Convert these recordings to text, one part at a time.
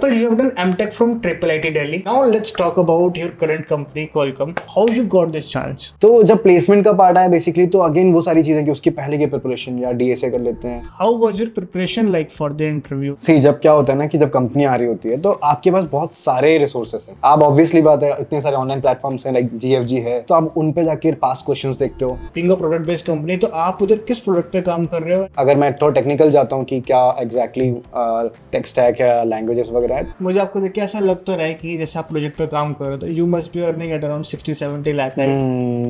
Kapil, you have done MTech from Triple IT Delhi. Now let's talk about your current company, Qualcomm. How you got this chance? तो जब placement का part आया basically तो again वो सारी चीजें कि उसकी पहले की प्रिपरेशन या डीएसए कर लेते हैं। How was your preparation like for the interview? सी जब क्या होता है ना कि जब कंपनी आ रही होती है तो आपके पास बहुत सारे रिसोर्सेस हैं। आप ऑब्वियसली बात है इतने सारे ऑनलाइन प्लेटफॉर्म्स हैं लाइक जीएफजी है, तो आप उन पे जाके पास क्वेश्चंस देखते हो। Being a product based company, तो आप उधर किस प्रोडक्ट पे काम कर रहे हो? अगर मैं थोड़ा टेक्निकल जाता हूँ कि क्या एग्जैक्टली टेक स्टैक है, लैंग्वेजेस वगैरह है। मुझे आपको देख के ऐसा लग तो रहा है कि जैसे आप प्रोजेक्ट पे काम कर रहे हो तो you must be earning at around 60-70 lakh.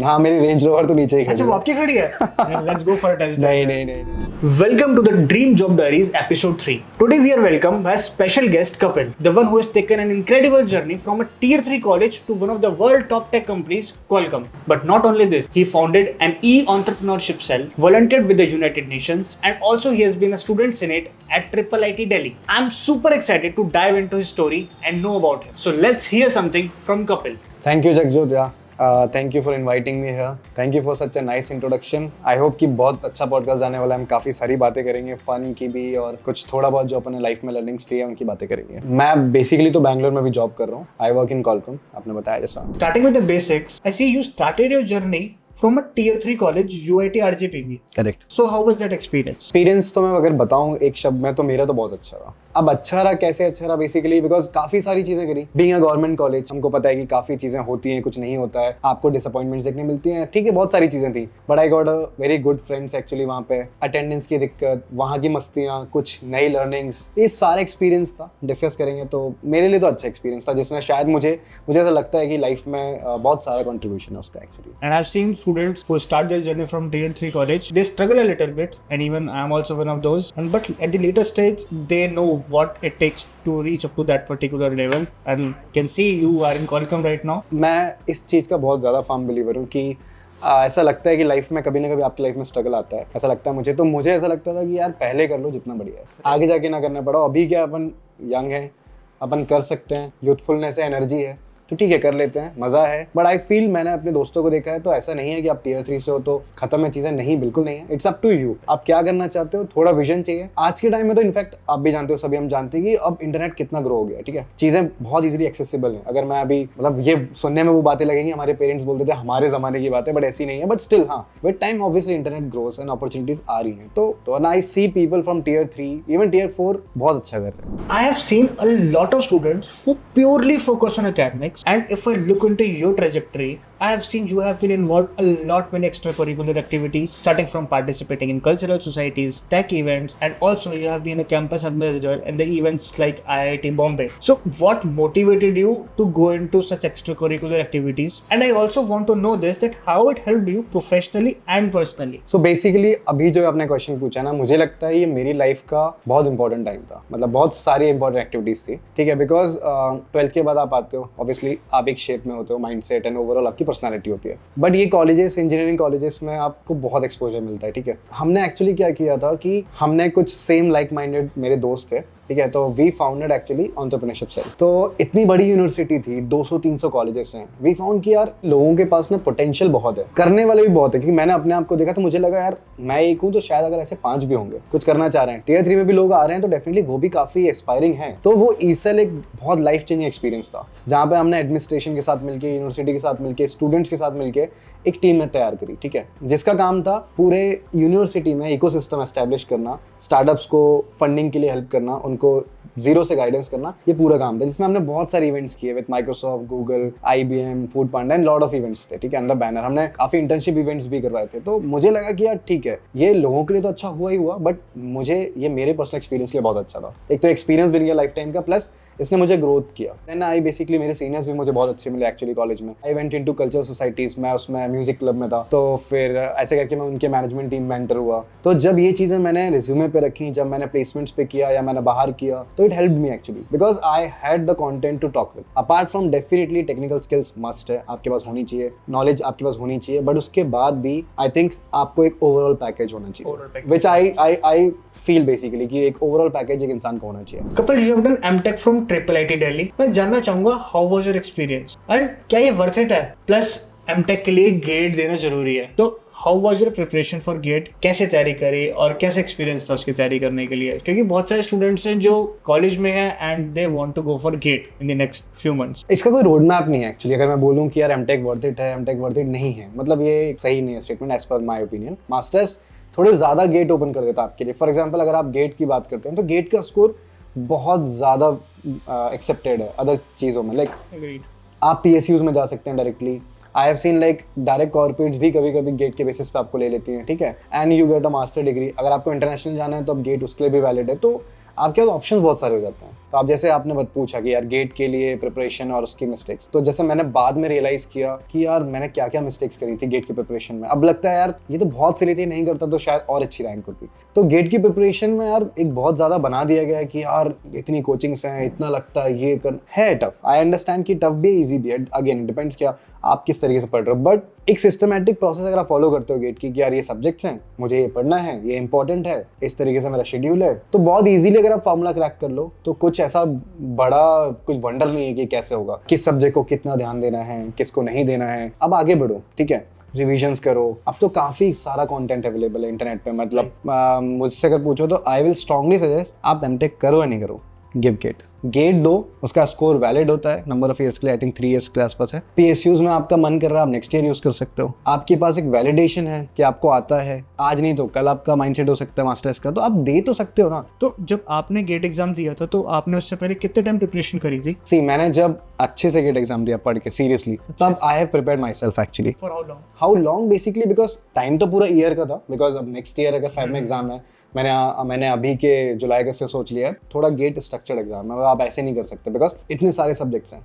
हाँ, मेरी रेंज रोवर तो नीचे ही अच्छा, खड़ी वो है। आपकी खड़ी है? Let's go for a test drive. नहीं। Welcome to the Dream Job Diaries episode 3. Today we are welcomed by special guest Kapil, the one who has taken an incredible journey from a tier 3 college to one of the world top tech companies, Qualcomm. But not only this, he founded an e-entrepreneurship cell, volunteered with the United Nations, and also he has been a student senate at Triple IT Delhi. I'm super excited to dive into his story and know about him. So let's hear something from Kapil. Thank you Jagjot या thank you for inviting me here. Thank you for such a nice introduction. I hope कि बहुत अच्छा podcast जाने वाला है। हम काफ़ी सारी बातें करेंगे, फन की भी और कुछ थोड़ा बहुत जो अपने लाइफ में लर्निंग्स लिए उनकी बातें करेंगे। मैं बेसिकली तो बैंगलोर में भी जॉब कर रहा हूँ। आई वर्क इन कॉलकॉम, आपने बताया जैसा। Starting with the basics, I see you started your journey from a tier 3 college, UIT RJPB. Correct. So how was that experience? Experience तो मैं अगर बताऊं एक शब्द में तो मेरा तो बहुत अच्छा रहा। अब अच्छा रहा कैसे अच्छा रहा, बेसिकली बिकॉज काफी सारी चीजें करी। बीइंग अ गवर्नमेंट कॉलेज हमको पता है कि काफी चीजें होती हैं, कुछ नहीं होता है, आपको डिसअपॉइंटमेंट्स देखने मिलती हैं। ठीक है, बहुत सारी चीजें थी, but I got a very good friends actually. वहाँ पे अटेंडेंस की दिक्कत, वहाँ की मस्तियाँ, कुछ नई लर्निंग्स, ये सारा एक्सपीरियंस था। डिस्कस करेंगे तो मेरे लिए तो अच्छा एक्सपीरियंस था जिसने शायद मुझे ऐसा लगता है कि लाइफ में बहुत सारा कंट्रीब्यूशन है उसका actually. And I've seen students who start their journey from tier 3 college, they struggle a little bit, and even I'm also one of those. But at the later stage, they know what it takes to reach up to that particular level. And can see you are in Qualcomm right now. मैं इस चीज़ का बहुत ज़्यादा firm believer हूँ कि ऐसा लगता है कि लाइफ में कभी ना कभी आपकी लाइफ में स्ट्रगल आता है। ऐसा लगता है मुझे ऐसा लगता था कि यार पहले कर लो जितना बढ़िया है, आगे जाके ना करना पड़ा। अभी क्या अपन यंग हैं, अपन कर सकते हैं, यूथफुलनेस है, एनर्जी है, तो ठीक है कर लेते हैं, मज़ा है। बट आई फील मैंने अपने दोस्तों को देखा है तो ऐसा नहीं है कि आप टियर 3 से हो तो खत्म है चीज़ें, नहीं, बिल्कुल नहीं है। इट्स अप टू यू, आप क्या करना चाहते हो, थोड़ा विजन चाहिए। आज के टाइम में तो इनफैक्ट आप भी जानते हो, सभी हम जानते हैं कि अब इंटरनेट कितना ग्रो हो गया है। ठीक है, चीज़ें बहुत ईजिली एक्सेसिबल हैं। अगर मैं अभी मतलब ये सुनने में वो बातें लगेंगी हमारे पेरेंट्स बोलते थे हमारे ज़माने की बातें, बट ऐसी नहीं है। बट स्टिल हाँ, with time obviously internet grows and opportunities आ रही हैं। तो I see people from tier 3 even tier 4 बहुत अच्छा कर रहे हैं। I have seen a lot of students who purely focus on academics, and if I look into your trajectory, I have seen you have been involved a lot in extracurricular activities, starting from participating in cultural societies, tech events, and also you have been a campus ambassador in the events like IIT Bombay. So what motivated you to go into such extracurricular activities? And I also want to know this, that how it helped you professionally and personally. So basically अभी जो आपने question पूछा ना, मुझे लगता है ये मेरी लाइफ का बहुत इंपॉर्टेंट टाइम था। मतलब बहुत सारी इंपॉर्टेंट एक्टिविटीज थी। ठीक है, बिकॉज 12th के बाद आप आते हो, ऑब्वियसली आप एक शेप में होते हो, माइंड सेट एंड ओवरऑल आपकी पर्सनालिटी होती है। बट ये कॉलेजेस, इंजीनियरिंग कॉलेजेस में आपको बहुत एक्सपोजर मिलता है। ठीक है, हमने एक्चुअली क्या किया था कि हमने कुछ सेम लाइक माइंडेड मेरे दोस्त थे। ठीक है, तो we founded actually entrepreneurship cell. तो इतनी बड़ी यूनिवर्सिटी थी, 200-300 कॉलेजेस हैं। वी फाउंड कि यार लोगों के पास ना पोटेंशियल बहुत है, करने वाले भी बहुत है। क्योंकि मैंने अपने आप को देखा तो मुझे लगा यार मैं एक हूँ तो शायद अगर ऐसे 5 भी होंगे, कुछ करना चाह रहे हैं। टियर 3 में भी लोग आ रहे हैं तो डेफिनेटली वो भी काफी एस्पायरिंग हैं। तो वो ई सेल एक बहुत लाइफ चेंजिंग एक्सपीरियंस था, जहाँ पे हमने एडमिनिस्ट्रेशन के साथ मिलकर, यूनिवर्सिटी के साथ मिलकर, स्टूडेंट्स के साथ मिलकर एक टीम में तैयार करी। ठीक है, जिसका काम था पूरे यूनिवर्सिटी में इकोसिस्टम एस्टैब्लिश करना, स्टार्टअप्स को फंडिंग के लिए हेल्प करना, उनको जीरो से गाइडेंस करना, ये पूरा काम था। जिसमें हमने बहुत सारे इवेंट्स किए with Microsoft, Google, IBM, food Panda and lot of events थे। ठीक है, अंडर बैनर हमने काफी इंटर्नशिप इवेंट्स भी करवाए थे। तो मुझे लगा कि यार ठीक है, ये लोगों के लिए तो अच्छा हुआ ही हुआ, बट मुझे ये मेरे पर्सनल एक्सपीरियंस के लिए बहुत अच्छा था। एक तो एक्सपीरियंस बन गया लाइफ टाइम का, प्लस इसने मुझे ग्रोथ किया। देन आई बेसिकली मेरे सीनियर्स भी मुझे बहुत अच्छे मिले एक्चुअली कॉलेज में। I went into cultural societies, मैं उसमें म्यूजिक क्लब में था, तो फिर ऐसे करके मैं उनके मैनेजमेंट टीम में एंटर हुआ। तो जब ये चीज़ें मैंने रिज्यूमे पे रखी, जब मैंने प्लेसमेंट्स पे किया या मैंने बाहर किया, तो it help me actually because I had the content to talk with. Apart from definitely technical skills must है, आपके पास होनी चाहिए, नॉलेज आपके पास होनी चाहिए, बट उसके बाद भी आई थिंक आपको एक ओवरऑल पैकेज होना चाहिए, विच आई फील बेसिकली कि एक ओवरऑल पैकेज एक इंसान को होना चाहिए। Kapil, you have done MTech from Triple IT Delhi. मैं जानना चाहूंगा how was your experience and क्या ये worth it है? Plus MTech के लिए गेट देना जरूरी है, तो how was your preparation for GATE? कैसे तैयारी करी और कैसे एक्सपीरियंस था उसकी तैयारी करने के लिए? क्योंकि बहुत सारे स्टूडेंट्स हैं जो कॉलेज में हैं and they want to go for GATE in the next few months. इसका कोई रोड मैप नहीं है एक्चुअली। अगर मैं बोलूँ कि यार एमटेक वर्थ इट है, एमटेक वर्थ इट नहीं है, मतलब ये सही नहीं है statement as per my opinion. Masters थोड़े ज़्यादा गेट ओपन कर देता है आपके लिए। फॉर एग्जाम्पल अगर आप गेट की बात करते हैं तो गेट का स्कोर बहुत ज़्यादा एक्सेप्टेड है अदर चीज़ों में। लाइक आप PSUs में जा सकते हैं directly. I have seen like direct corporates भी कभी कभी गेट के बेसिस पे आपको ले लेती हैं, ठीक है, and you get a master degree. अगर आपको इंटरनेशनल जाना है तो अब गेट उसके लिए भी वैलिड है। तो आपके पास ऑप्शंस बहुत सारे हो जाते हैं। तो आप जैसे आपने बत पूछा कि यार गेट के लिए प्रिपरेशन और उसकी मिस्टेक्स, तो जैसे मैंने बाद में रियलाइज किया कि यार मैंने क्या क्या मिस्टेक्स करी थी गेट की प्रिपरेशन में। अब लगता है यार ये तो बहुत सिली थी, नहीं करता तो शायद और अच्छी रैंक होती। तो गेट की प्रिपरेशन में यार एक बहुत ज़्यादा बना दिया गया है कि यार इतनी कोचिंग्स हैं, इतना लगता है, ये कर है टफ। आई अंडरस्टैंड कि टफ भी है, ईजी भी है। अगेन डिपेंड्स क्या आप किस तरीके से पढ़ रहे हो। बट एक सिस्टमैटिक प्रोसेस अगर आप फॉलो करते हो गेट की कि यार ये सब्जेक्ट्स हैं, मुझे ये पढ़ना है, ये इंपॉर्टेंट है, इस तरीके से मेरा शेड्यूल है, तो बहुत इजीली अगर आप फॉर्मूला क्रैक कर लो तो कुछ ऐसा बड़ा कुछ वंडर नहीं है कि कैसे होगा, किस सब्जेक्ट को कितना ध्यान देना है, किसको नहीं देना है। अब आगे बढ़ो, ठीक है, रिविजन्स करो। अब तो काफ़ी सारा कंटेंट अवेलेबल है इंटरनेट पे। मतलब मुझसे अगर पूछो तो आई विल स्ट्रांगली सजेस्ट आप एमटेक करो या नहीं करो, गिव गेट दो। उसका स्कोर वैलिड होता है नंबर ऑफ ईयर्स के लिए, आई थिंक 3 ईयर्स के आसपास है। PSUs में आपका मन कर रहा है आप नेक्स्ट ईयर यूज कर सकते हो। आपके पास एक वैलिडेशन है कि आपको आता है, आज नहीं तो कल आपका माइंडसेट हो सकता है मास्टर्स का, तो आप दे तो सकते हो ना। तो जब आपने गेट एग्जाम दिया था तो आपने उससे पहले कितने टाइम प्रिपरेशन करी थी? सी मैंने जब अच्छे से गेट एग्जाम दिया पढ़ के सीरियसली, तब I have prepared my self actually. For how long basically, because time तो पूरा ईयर का था। बिकॉज अब नेक्स्ट ईयर अगर 5 में एग्जाम है, मैंने अभी के जुलाई अगस्त से सोच लिया है थोड़ा गेट स्ट्रक्चर्ड एग्जाम है। आप ऐसे नहीं कर सकते बिकॉज इतने सारे सब्जेक्ट्स हैं,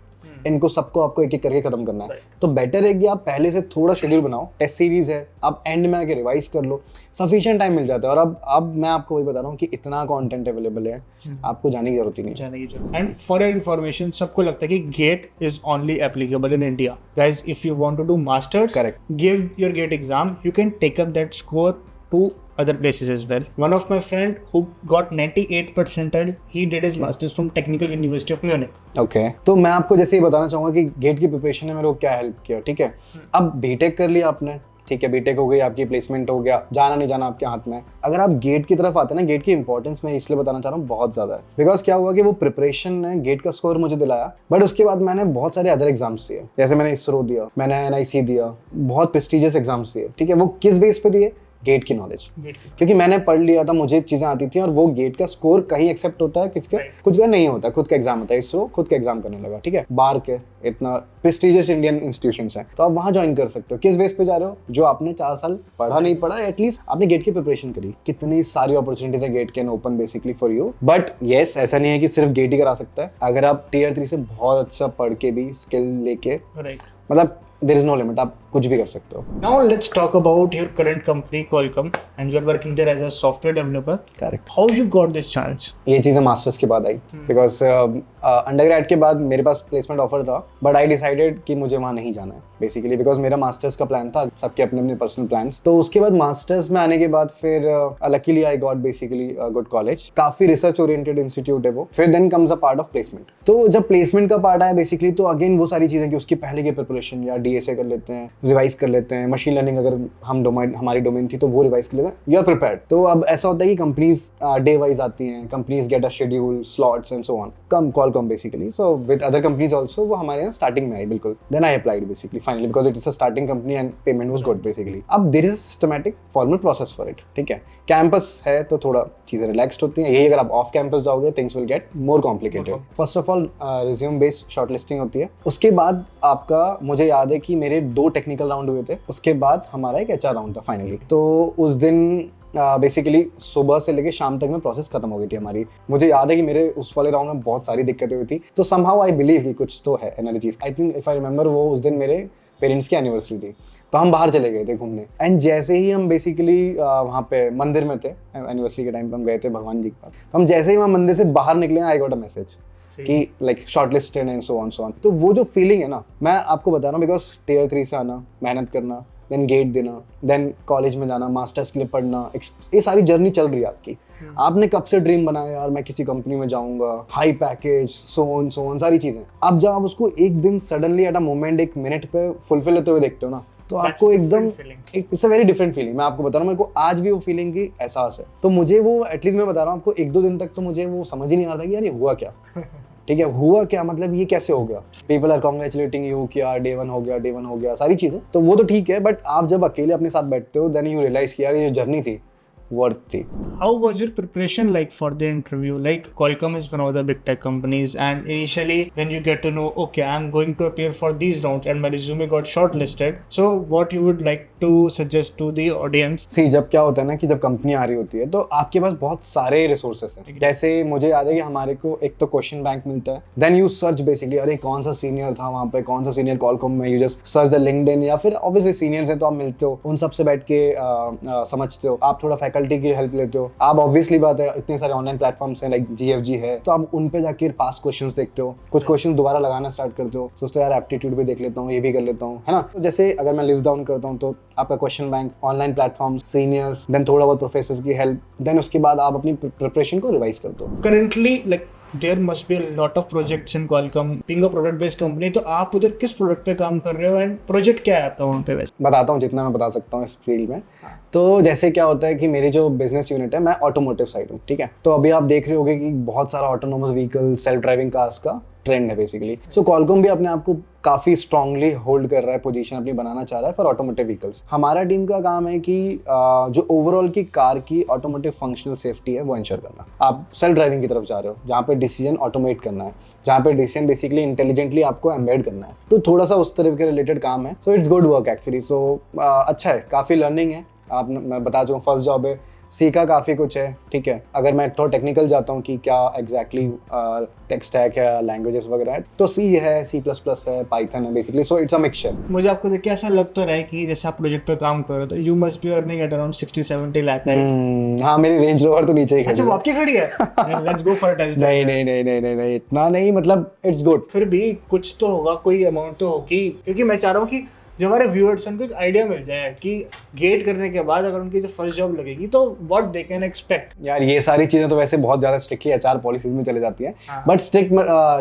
इनको सबको आपको एक एक करके खत्म करना है। तो बेटर है कि आप पहले से थोड़ा शेड्यूल बनाओ। टेस्ट सीरीज है, आप एंड में आके रिवाइज कर लो, सफिशिएंट टाइम मिल जाता है। और अब मैं आपको वही बता रहा हूँ कि इतना कंटेंट अवेलेबल है, आपको जाने की जरूरत ही नहीं है। एंड फॉर योर इन्फॉर्मेशन, सबको लगता है कि GATE is only applicable in India. Guys, if you want to do masters, Correct. Give your GATE exam, you can take up that score to other places as well. One of my friend who got 98 percentile, he did his masters from Technical University of Munich. Okay तो मैं आपको जैसे ही बताना चाहूंगा कि gate की preparation ने मेरे को क्या हेल्प किया, ठीक है। अब बीटेक कर लिया आपने, ठीक है, बीटेक हो गई आपकी, प्लेसमेंट हो गया, जाना नहीं जाना आपके हाथ में। अगर आप गेट की तरफ आते हैं ना, गेट की इंपॉर्टेंस मैं इसलिए बताना चाह रहा हूँ बहुत ज्यादा है। बिकॉज क्या हुआ कि वो प्रिपरेशन ने गेट का स्कोर मुझे दिलाया, बट उसके बाद मैंने बहुत सारे अदर एग्जाम्स दिए। जैसे मैंने इसरो दिया, मैंने NIC दिया, बहुत प्रेस्टिजियस एग्जाम्स दिए, ठीक है। वो किस बेस पे दिए? गेट की नॉलेज, क्योंकि मैंने पढ़ लिया था, मुझे चीजें आती थी। और वो गेट का स्कोर कहीं एक्सेप्ट होता है, किसके कुछ का नहीं होता, खुद का एग्जाम होता है। इसरो खुद का एग्जाम करने लगा, ठीक है, बार के इतना प्रेस्टिजियस इंडियन इंस्टीट्यूशंस हैं, तो आप वहां ज्वाइन कर सकते हो। किस बेस पे जा रहे हो? जो आपने 4 साल पढ़ा नहीं पढ़ा, एटलीस्ट आपने गेट की प्रिपरेशन करी। कितनी सारी अपॉर्चुनिटीज है get can open basically for you. But yes, ऐसा नहीं है कि सिर्फ गेट ही करा सकता है। अगर आप Tier 3 से बहुत अच्छा पढ़ के भी स्किल लेके, मतलब there is no limit, आप कुछ भी कर सकते हो। Now let's talk about your current company Qualcomm, and you are working there as a software developer. Correct. How you got this chance? ये चीज़ें मास्टर्स के बाद आई, बिकॉज अंडरग्रेड के बाद मेरे पास प्लेसमेंट ऑफर था, बट आई डिसाइडेड कि मुझे वहाँ नहीं जाना है बेसिकली। बिकॉज मेरा मास्टर्स का प्लान था, सबके अपने अपने पर्सनल प्लान्स। तो उसके बाद मास्टर्स में आने के बाद फिर luckily I got basically good college, काफ़ी रिसर्च ओरिएंटेड इंस्टीट्यूट है वो। फिर then comes a part of placement. तो जब प्लेसमेंट का पार्ट आया बेसिकली, तो अगेन वो सारी चीज़ें कि उसकी पहले की प्रिपरेशन, या DSA कर लेते हैं, रिवाइज कर लेते हैं, मशीन लर्निंग अगर हमारी डोमेन थी तो वो रिवाइज कर लेते हैं, यू आर प्रिपेयर्ड। तो अब ऐसा होता है कि कंपनीज डे वाइज आती हैं, companies get a schedule, slots and so on. Qualcomm basically, so with other companies also, वो हमारे यहाँ स्टार्टिंग में आई बिल्कुल। Then I applied basically finally, because it is a starting company and payment was good basically. अब there is systematic formal process for it, ठीक है। Campus है तो थोड़ा चीज़ें रिलैक्स्ड होती हैं। यही अगर आप ऑफ कैंपस जाओगे, things will get more complicated. First of all resume based shortlisting होती है। उसके बाद आपका, मुझे याद है कि मेरे 2 टेक्निकल राउंड हुए थे, उसके बाद हमारा एक HR राउंड था फाइनली। तो उस दिन बेसिकली सुबह से लेके शाम तक में प्रोसेस खत्म हो गई थी हमारी। मुझे याद है कि मेरे उस वाले राउंड में बहुत सारी दिक्कतें हुई थी। तो समहाउ आई बिलीव कि कुछ तो है energies. I think if I remember, वो उस दिन मेरे पेरेंट्स की एनिवर्सरी थी, तो हम बाहर चले गए थे घूमने। एंड जैसे ही हम बेसिकली वहाँ पे मंदिर में थे, एनिवर्सरी के टाइम पे हम गए थे भगवान जी के पास, तो हम जैसे ही वहाँ मंदिर से बाहर निकले, आई गॉट अ मैसेज कि like shortlisted and so on. तो वो जो फीलिंग है ना, मैं आपको बता रहा हूँ, बिकॉज Tier 3 से आना, मेहनत करना, देन गेट देना, देन कॉलेज में जाना, मास्टर्स के लिए पढ़ना, ये सारी जर्नी चल रही है आपकी। आपने कब से ड्रीम बनाया यार मैं किसी कंपनी में जाऊंगा, हाई पैकेज, सो ऑन सारी चीजें। अब जब आप उसको एक दिन सडनली एट अ मोमेंट, एक मिनट पे फुलफिल होते हुए देखते हो ना, तो That's आपको a एकदम different feeling. It's a very different feeling. मैं आपको बता रहा हूँ, मेरे को आज भी वो फीलिंग की एहसास है। तो मुझे वो एटलीस्ट मैं बता रहा हूँ आपको, 1-2 दिन तक तो मुझे वो समझ ही नहीं आ रहा था कि यार ये हुआ क्या। ठीक है, हुआ क्या, मतलब ये कैसे हो गया। पीपल आर कॉन्ग्रेचुलेटिंग यू कि यार डे 1 हो गया, डे 1 हो गया, सारी चीजें तो वो तो ठीक है, बट आप जब अकेले अपने साथ बैठते हो देन यू रियलाइज कि यार ये जर्नी थी वर्थ थी। How was your preparation like for the interview? Like Qualcomm is one of the big tech companies, and initially when you get to know, okay, I'm going to appear for these rounds, and my resume got shortlisted. So, what you would like to suggest to the audience? सी जब क्या होता है ना कि जब company आ रही होती है तो आपके पास बहुत सारे रिसोर्सेस हैं। जैसे मुझे याद है कि हमारे को एक तो क्वेश्चन बैंक मिलता है, देन यू सर्च बेसिकली, अरे कौन सा सीनियर था वहाँ पे, कौन सा सीनियर कॉलकॉम में, you just search the LinkedIn, या फिर ऑब्वियसली सीनियर्स हैं तो आप मिलते हो, उन सबसे बैठ के समझते हो, आप थोड़ा फैकल्टी की हेल्प लेते हो। आप ऑब्वियसली बात है, इतने सारे ऑनलाइन प्लेटफॉर्म्स हैं लाइक GFG है, तो आप उन पे जाके पास क्वेश्चंस देखते हो, कुछ क्वेश्चन दोबारा लगाना स्टार्ट करते हो, सोचते हो यार एप्टीट्यूड भी देख लेता हूँ, ये भी कर लेता हूँ, है ना। तो जैसे अगर मैं लिस्ट डाउन करता हूँ तो आपका question bank, online platform, seniors, then थोड़ा बहुत प्रोफेसर्स की हेल्प, देन उसके बाद आप अपनी प्रिपरेशन को रिवाइज करते हो। Currently, like there must be a lot of projects in Qualcomm. Being a product based company, तो आप उधर किस प्रोडक्ट पे काम कर रहे हो एंड प्रोजेक्ट क्या है आपका वहाँ पे वैसे? बताता हूँ जितना मैं बता सकता हूँ इस फील्ड में। तो जैसे क्या होता है कि मेरी जो बिजनेस यूनिट है, मैं ऑटोमोटिव साइड हूँ, ठीक है। तो अभी आप देख रहे होगे कि बहुत सारा autonomous vehicle, self driving cars का ट्रेंड है बेसिकली। सो कॉलकॉम भी अपने आप को काफी स्ट्रांगली होल्ड कर रहा है, पोजीशन अपनी बनाना चाह रहा है फॉर ऑटोमोटिव व्हीकल्स। हमारा टीम का काम है कि जो ओवरऑल की कार की ऑटोमोटिव फंक्शनल सेफ्टी है वो इंश्योर करना। आप सेल्फ ड्राइविंग की तरफ जा रहे हो जहाँ पे डिसीजन ऑटोमेट करना है, जहाँ पे डिसीजन बेसिकली इंटेलिजेंटली आपको एम्बेड करना है, तो थोड़ा सा उस तरह के रिलेटेड काम है। So it's good work actually. So अच्छा है, काफी लर्निंग है। आप मैं बता चुका हूँ, फर्स्ट जॉब है, सीखा काफ़ी कुछ है, ठीक है। अगर मैं थोड़ा टेक्निकल जाता हूँ कि क्या एग्जैक्टली टेक स्टैक है, लैंग्वेजेस वगैरह है, तो C है, C++ है, पाइथन है basically. So it's a mixture. मुझे आपको देख के ऐसा लग तो रहा है कि जैसे आप प्रोजेक्ट पे काम कर रहे हो तो you must be earning at around 60-70 lakh, right? हाँ, मेरी रेंज रोवर तो नीचे ही अच्छा, खड़ी वो है। आपकी खड़ी है? Let's go for test. नहीं नहीं नहीं नहीं नहीं नहीं, इतना नहीं, मतलब इट्स गुड। फिर भी कुछ तो होगा, कोई अमाउंट तो होगी, क्योंकि मैं चाह रहा हूँ कि जो हमारे व्यूअर्स उनको एक आइडिया मिल जाए कि गेट करने के बाद अगर उनकी जो फर्स्ट जॉब लगेगी तो व्हाट दे कैन एक्सपेक्ट। यार ये सारी चीजें तो वैसे बहुत ज्यादा स्ट्रिक्टली HR पॉलिसीज में चले जाती है, हाँ। बट स्ट्रिक्ट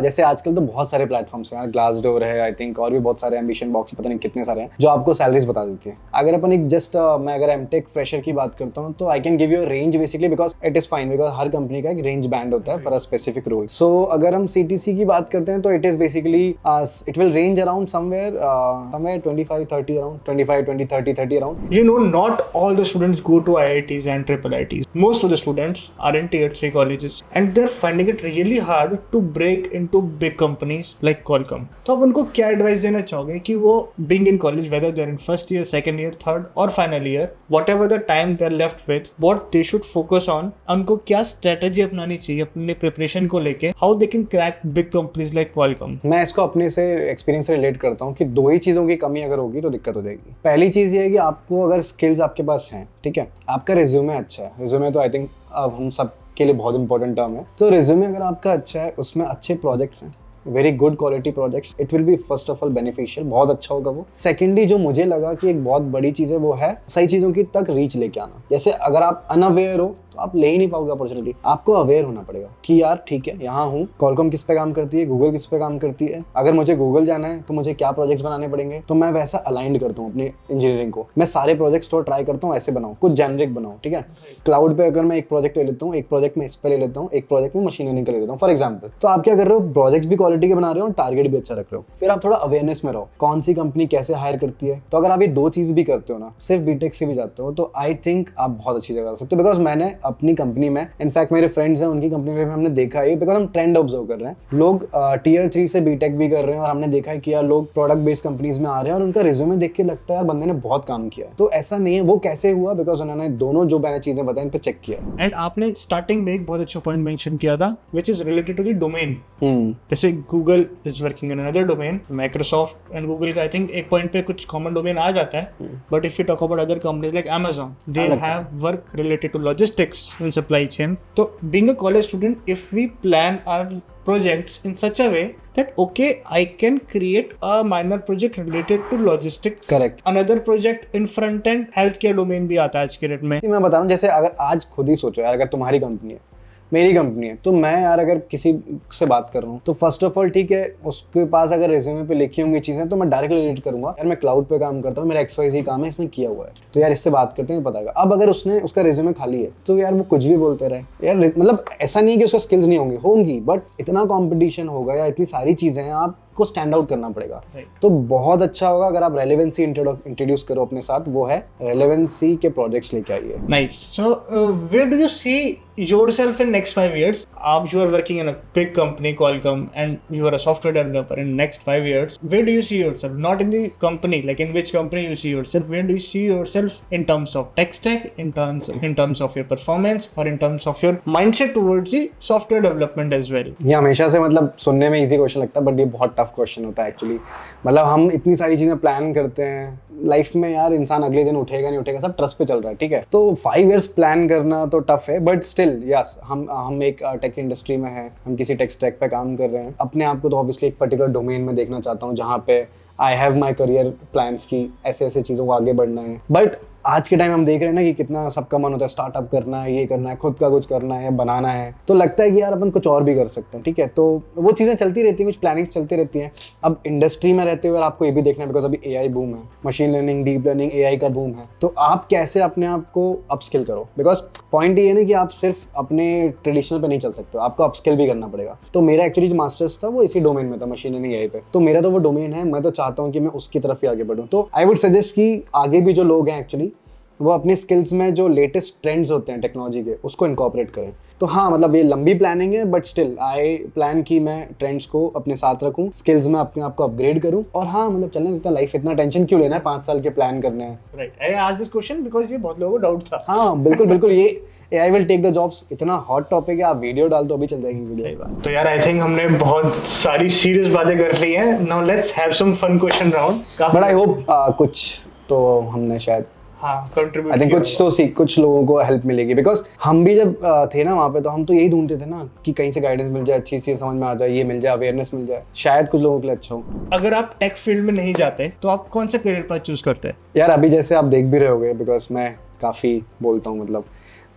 जैसे आजकल तो बहुत सारे प्लेटफॉर्म्स हैं, ग्लासडोर है आई थिंक, और भी बहुत सारे, एम्बिशन बॉक्स, पता नहीं कितने सारे हैं जो आपको सैलरीज बता देती है। अगर अपन एक जस्ट मैं अगर एमटेक फ्रेशर की बात करता हूँ तो I can give you range basically, because it is fine, because her company का एक रेंज बैंड होता है फॉर अ स्पेसिफिक रोल। सो अगर हम CTC की बात करते हैं तो it is basically it will range around somewhere 25-30 around 25, 20, 30, 30 around. You know, not all the students go to IITs and triple IITs. Most of the students are in tier 3 colleges and they're finding it really hard to break into big companies like Qualcomm. तो आप उनको क्या advice देना चाहोगे कि वो being in college, whether they're in first year, second year, third or final year, whatever the time they're left with, what they should focus on, उनको क्या strategy अपनानी चाहिए अपने preparation को लेके, how they can crack big companies like Qualcomm? मैं इसको अपने से एक्सपीरियंस से रिलेट करता हूँ कि 2 ही चीज़ों की कमी अगर होगी तो दिक्कत हो जाएगी। पहली चीज़ ये है कि आपको अगर स्किल्स आपके पास हैं, ठीक है, आपका रिज्यूमे अच्छा है। रिज्यूमे तो आई थिंक अब हम सब के लिए बहुत इंपॉर्टेंट टर्म है। तो रिज्यूमे अगर आपका अच्छा है, उसमें अच्छे प्रोजेक्ट्स हैं, very good quality projects, it will be first of all beneficial, बहुत अच्छा होगा वो। सेकेंडली जो मुझे लगा कि एक बहुत बड़ी चीज़ है वो है सही चीज़ों की तक रीच लेके आना। जैसे अगर आप अनअवेयर हो तो आप ले ही नहीं पाओगे अपॉर्चुनिटी। आपको अवेयर होना पड़ेगा कि यार ठीक है, यहाँ हूँ, कॉलकॉम किस पे काम करती है, गूगल किस पे काम करती है, अगर मुझे गूगल जाना है तो मुझे क्या प्रोजेक्ट्स बनाने पड़ेंगे, तो मैं वैसा अलाइंड करता हूँ अपनी इंजीनियरिंग को। मैं सारे प्रोजेक्ट्स तो ट्राई करता हूँ ऐसे बनाऊँ, कुछ जेनरिक बनाऊँ, ठीक है। क्लाउड पे अगर मैं एक प्रोजेक्ट ले लेता हूँ, एक प्रोजेक्ट में इस पे ले लेता हूँ, एक प्रोजेक्ट में मशीन लर्निंग का ले लेता हूँ फॉर एग्जाम्पल, तो आप क्या कर रहे हो, प्रोजेक्ट भी क्वालिटी के बना रहे हो, टारगेट भी अच्छा रख रहे हो। फिर आप थोड़ा अवेयरनेस में रहो, कौन सी कंपनी कैसे हायर करती है। तो अगर आप ये 2 चीज भी करते हो ना, सिर्फ बीटेक से भी जाते हो, तो आई थिंक आप बहुत अच्छी जगह जा सकते हो। बिकॉज मैंने अपनी कंपनी में, इनफैक्ट मेरे फ्रेंड्स हैं उनकी कंपनी में हमने देखा है, बिकॉज हम ट्रेंड ऑब्जर्व कर रहे हैं, लोग टियर 3 से बीटेक भी कर रहे हैं, और हमने देखा है कि यार लोग प्रोडक्ट बेस्ड कंपनीज में आ रहे हैं और उनका रिज्यूमे देख के लगता है यार बंदे ने बहुत काम किया है। तो ऐसा नहीं है। वो कैसे हुआ, बिकॉज उन्होंने दोनों जो मैंने चीजें बताई इन पे चेक किया। एंड आपने स्टार्टिंग में एक बहुत अच्छा पॉइंट मेंशन किया था which is related to the domain. जैसे Google is working in another domain, Microsoft and Google का आई थिंक एक पॉइंट पे कुछ कॉमन डोमेन आ जाता है, but if you talk about other companies like Amazon, they have work related to logistics and supply chain. So being a college student, if we plan our projects in such a way that okay, I can create a minor project related to logistics, Correct. another project in front end healthcare domain भी आता है आज के date में। मैं बता रहा हूँ, जैसे अगर आज खुद ही सोचो यार, अगर तुम्हारी कंपनी है, मेरी कंपनी है, तो मैं यार अगर किसी से बात कर रहा हूँ तो फर्स्ट ऑफ ऑल ठीक है, उसके पास अगर रेज्यूमे पे लिखी होंगी चीजें तो मैं डायरेक्टली रिलेट करूंगा, यार मैं क्लाउड पे काम करता हूँ, मेरा XYZ काम है, इसमें किया हुआ है, तो यार इससे बात करते हैं पता है। अब अगर उसने उसका रेज्यूमे खाली है तो यार वो कुछ भी बोलते रहे यार, मतलब ऐसा नहीं है कि उसका स्किल्स नहीं होंगी, बट इतना कॉम्पिटिशन होगा या इतनी सारी चीजें हैं, आपको स्टैंड आउट करना पड़ेगा। तो बहुत अच्छा होगा अगर आप रेलेवेंसी इंट्रोड्यूस करो अपने साथ, वो है रेलेवेंसी के प्रोजेक्ट्स लेके आइए। Nice. So, where do you see yourself in next 5 years? You are working in a big company, Qualcomm, and you are a software developer in next 5 years. Where do you see yourself? Not in the company, like in which company you see yourself. Where do you see yourself in terms of tech stack, in terms of your performance, or in terms of your mindset towards the software development as well? ये हमेशा से मतलब सुनने में easy question लगता है, but ये बहुत टफ क्वेश्चन होता है एक्चुअली। मतलब हम इतनी सारी चीजें प्लान करते हैं लाइफ में यार, इंसान अगले दिन उठेगा नहीं उठेगा, सब ट्रस्ट पे चल रहा है, ठीक है। तो 5 years प्लान करना तो टफ है, बट स्टिल यस, हम एक टेक इंडस्ट्री में हैं, हम किसी टेक स्टैक पे काम कर रहे हैं। अपने आप को तो ऑब्वियसली एक पर्टिकुलर डोमेन में देखना चाहता हूँ जहाँ पे I have my career plans की ऐसे ऐसे चीज़ों को आगे बढ़ना है। बट आज के टाइम हम देख रहे हैं ना कि कितना सबका मन होता है स्टार्टअप करना है, ये करना है, खुद का कुछ करना है, बनाना है, तो लगता है कि यार अपन कुछ और भी कर सकते हैं, ठीक है। तो वो चीज़ें चलती रहती हैं, कुछ प्लानिंग्स चलती रहती हैं। अब इंडस्ट्री में रहते हुए आपको ये भी देखना है, बिकॉज अभी AI बूम है, machine learning, deep learning, AI का बूम है, तो आप कैसे अपने आप को अपस्किल करो। बिकॉज पॉइंट ये है ना कि आप सिर्फ अपने ट्रेडिशनल पे नहीं चल सकते हो, आपको अपस्किल भी करना पड़ेगा। तो मेरा एक्चुअली जो मास्टर्स था वो इसी डोमेन में था, मशीन लर्निंग AI पे, तो मेरा तो वो डोमेन है, मैं तो चाहता हूँ कि मैं उसकी तरफ ही आगे बढ़ूँ। तो आई वुड सजेस्ट कि आगे भी जो लोग हैं एक्चुअली वो अपनी स्किल्स में जो लेटेस्ट ट्रेंड्स होते हैं टेक्नोलॉजी के उसको इनकॉर्पोरेट करें। तो हाँ, मतलब ये लंबी प्लानिंग है, बट स्टिल आई प्लान कि मैं ट्रेंड्स को अपने साथ रखूं, स्किल्स में अपने आप को अपग्रेड करूं, और हाँ मतलब चलने देता, लाइफ इतना टेंशन क्यों लेना है, 5 साल के प्लान करने हैं। Right. I asked this question because ये बहुत लोगों को डाउट था। हाँ बिल्कुल बिल्कुल, ये AI will take the jobs इतना हॉट टॉपिक है, आप वीडियो डाल दो अभी चल जाएगी वीडियो। सही बात। तो यार आई थिंक हमने बहुत सारी सीरियस बातें कर ली हैं। Now let's have some fun question round. But I hope कुछ तो हमने शायद कंट्रीब्यूट, आई थिंक कुछ लोगों को हेल्प मिलेगी, बिकॉज हम भी जब थे ना वहाँ पे तो हम तो यही ढूंढते थे ना कि कहीं से गाइडेंस मिल जाए, अच्छी सी समझ में आ जाए, ये मिल जाए, अवेयरनेस मिल जाए, शायद कुछ लोगों के लिए अच्छा हो। अगर आप टेक फील्ड में नहीं जाते तो आप कौन सा करियर पाथ चूज करते हैं? यार अभी जैसे आप देख भी रहे होगे, बिकॉज मैं काफ़ी बोलता हूँ, मतलब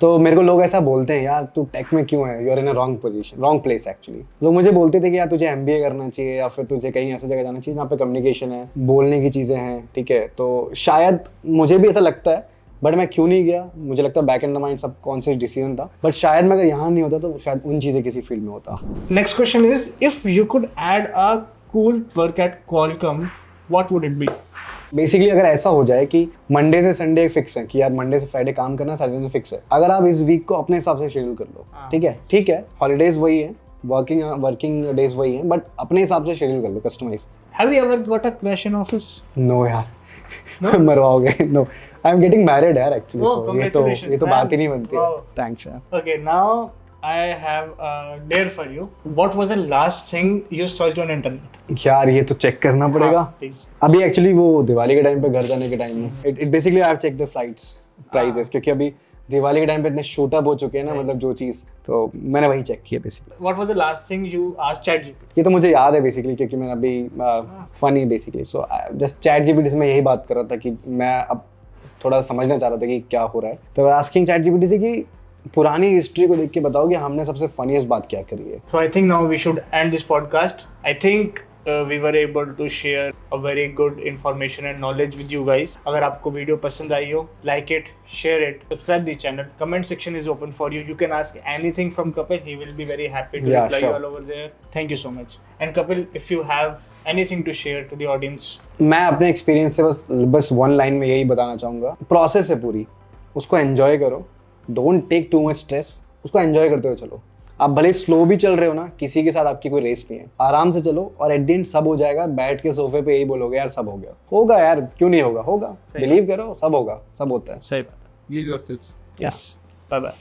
तो मेरे को लोग ऐसा बोलते हैं, यार तू टेक में क्यों है, you are in a wrong position, wrong place actually. लोग मुझे बोलते थे कि यार तुझे MBA करना चाहिए या फिर तुझे कहीं ऐसी जगह जाना चाहिए जहाँ पे कम्युनिकेशन है, बोलने की चीज़ें हैं, ठीक है। तो शायद मुझे भी ऐसा लगता है, बट मैं क्यों नहीं गया, मुझे लगता है बैक इन द माइंड सब कॉन्शियस डिसीजन था, बट शायद मैं अगर यहाँ नहीं होता तो शायद उन चीज़ें किसी फील्ड में होता। Next question is, if you could add a cool perk at Qualcomm, what would it be? Basically अगर ऐसा हो जाए कि मंडे से संडे फिक्स है, कि यार मंडे से फ्राइडे काम करना, सैटरडे से फिक्स है, अगर आप इस वीक को अपने हिसाब से शेड्यूल कर लो, ठीक है, हॉलीडेज वही है, वर्किंग डेज वही है, बट अपने हिसाब से शेड्यूल कर लो, customize. Have you ever got a crush in office? No यार, मरवाओगे। No, I am getting married यार एक्चुअली, सो ये तो बात ही नहीं बनती है। थैंक्स यार। Okay, now I have a dare for you. What was the last thing you searched on internet? यार ये तो चेक करना पड़ेगा। Please. अभी एक्चुअली वो दिवाली के टाइम पे घर जाने के टाइम में it basically I have check the flights prices, क्योंकि अभी दिवाली के टाइम पे इतने शूट अप हो चुके हैं ना, मतलब जो चीज़, तो मैंने वही चेक किया basically. What was the last thing you asked ChatGPT? ये तो मुझे याद है बेसिकली, क्योंकि मैंने अभी funny basically, so just ChatGPT से मैं यही बात कर रहा था कि मैं अब थोड़ा समझना चाह रहा था कि क्या हो रहा है, तो आस्किंग ChatGPT से कि पुरानी हिस्ट्री को देख के बताओ कि हमने सबसे फनीस्ट बात क्या करी है। So I think now we should end this podcast. I think we were able to share a very good information and knowledge with you guys. अगर आपको वीडियो पसंद आई हो, like it, share it, subscribe the channel. Comment section is open for you. You can ask anything from Kapil. He will be very happy to reply you all over there. Thank you so much. And Kapil, if you have anything to share to the audience. मैं अपने experience से बस one line में यही बताना चाहूँगा, process है पूरी, उसको एंजॉय करो, don't take too much stress, उसको एंजॉय करते हुए चलो। आप भले स्लो भी चल रहे हो ना, किसी के साथ आपकी कोई रेस नहीं है, आराम से चलो और एट द एंड सब हो जाएगा। बैठ के सोफे पे यही बोलोगे यार सब हो गया, होगा यार, क्यों नहीं होगा, होगा, बिलीव करो, सब होगा, सब होता है। सही बात है। Give yourselves. Yes. Bye bye.